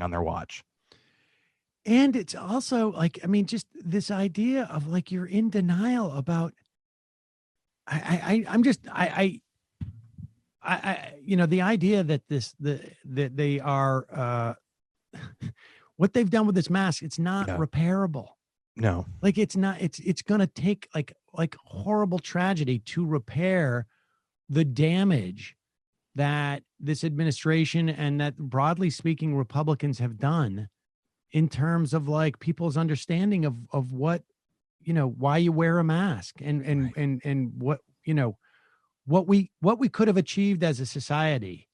on their watch. And it's also like, I mean, just this idea of like you're in denial about. I'm just you know, the idea that that they are what they've done with this mask, it's not repairable. No, like it's not. It's going to take like horrible tragedy to repair the damage that this administration and that broadly speaking Republicans have done in terms of like people's understanding of what, you know, why you wear a mask and what, you know, what we could have achieved as a society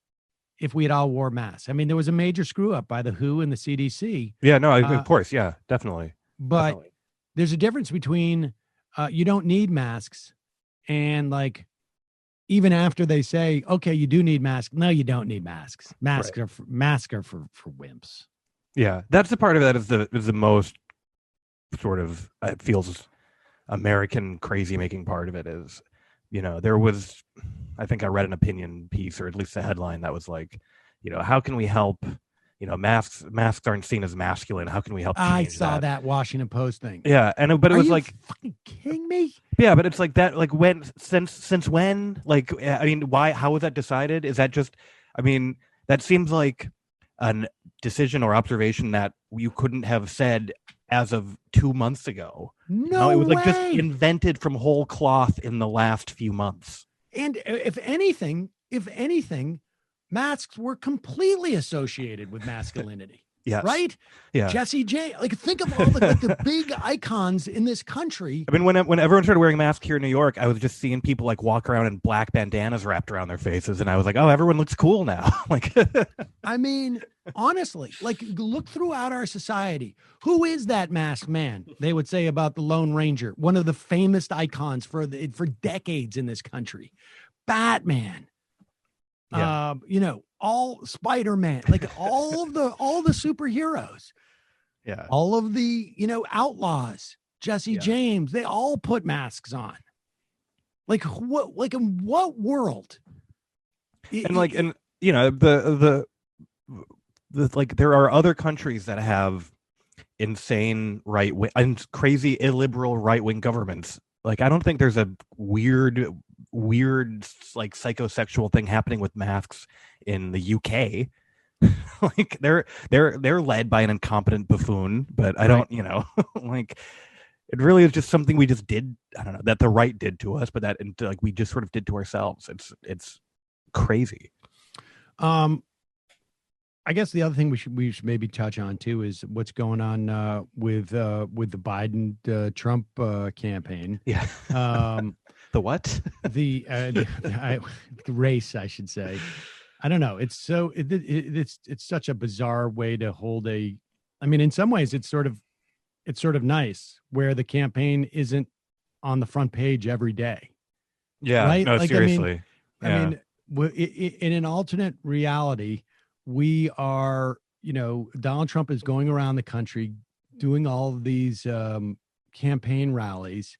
if we had all wore masks. I mean, there was a major screw up by the WHO and the CDC. Yeah, no, of course. Yeah, definitely. But definitely. There's a difference between you don't need masks and like, even after they say, okay, you do need masks. No, you don't need masks. Masks are for wimps. Yeah, that's the part of that is the most sort of it feels American crazy making part of it is, you know, there was, I think I read an opinion piece or at least a headline that was like, you know, how can we help? You know, masks aren't seen as masculine. How can we help? I saw that Washington Post thing. Yeah, but it was like, fucking kidding me? Yeah, but it's like that. Like when, since when? Like, I mean, why? How was that decided? Is that just? I mean, that seems like a decision or observation that you couldn't have said as of 2 months ago. No, it was way. Like just invented from whole cloth in the last few months. And if anything, masks were completely associated with masculinity. Yes. Right? Yeah. Jesse J. Like, think of all the big icons in this country. I mean, when everyone started wearing masks here in New York, I was just seeing people like walk around in black bandanas wrapped around their faces, and I was like, oh, everyone looks cool now. Like, I mean, honestly, like, look throughout our society. Who is that masked man? They would say about the Lone Ranger, one of the famous icons for decades in this country. Batman. Yeah. You know, all Spider-Man, like all the superheroes. Yeah. All of the, you know, outlaws, Jesse James, they all put masks on. Like in what world? And you know, the like there are other countries that have insane right wing and crazy illiberal right wing governments. Like, I don't think there's a weird like psychosexual thing happening with masks in the UK. Like they're led by an incompetent buffoon, but I don't, you know, like it really is just something we just did. I don't know, that the right did to us, but that like we just sort of did to ourselves. It's crazy. I guess the other thing we should maybe touch on too is what's going on with the Biden Trump campaign. Yeah. The what? the race, I should say. I don't know. It's so it's such a bizarre way to hold a. I mean, in some ways, it's sort of nice where the campaign isn't on the front page every day. Yeah. Right. No, like, seriously. I mean, in an alternate reality, we are, you know, Donald Trump is going around the country doing all of these campaign rallies,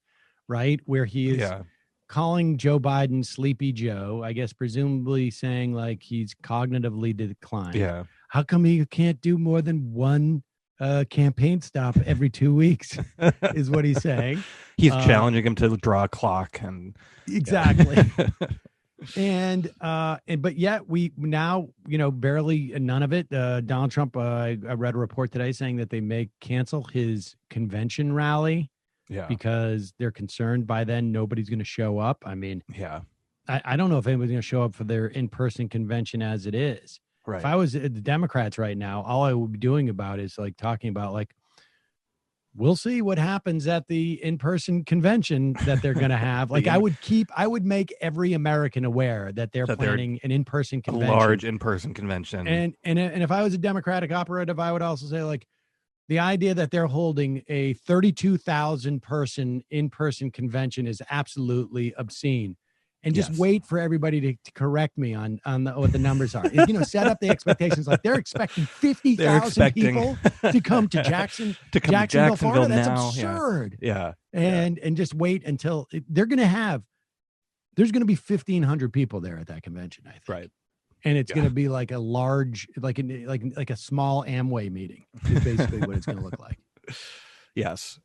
right? Where he is calling Joe Biden Sleepy Joe, I guess, presumably saying like he's cognitively declined. Yeah. How come he can't do more than one campaign stop every 2 weeks is what he's saying. He's challenging him to draw a clock. And exactly. And but yet we now, you know, barely none of it. Donald Trump, I read a report today saying that they may cancel his convention rally because they're concerned by then nobody's going to show up. I mean, I don't know if anybody's going to show up for their in-person convention as it is. Right. If I was the Democrats right now, all I would be doing about is like talking about like, we'll see what happens at the in-person convention that they're going to have. Like I would make every American aware that they're planning an in-person convention, a large in-person convention. And if I was a Democratic operative, I would also say like the idea that they're holding a 32,000 person in-person convention is absolutely obscene. And just wait for everybody to correct me on what the numbers are. You know, set up the expectations like they're expecting 50,000 people to come to Jacksonville, Florida. That's absurd. Yeah. And just wait until they're going to have There's going to be 1,500 people there at that convention, I think. Right. And it's going to be like a large, like a small Amway meeting is basically what it's going to look like. Yes.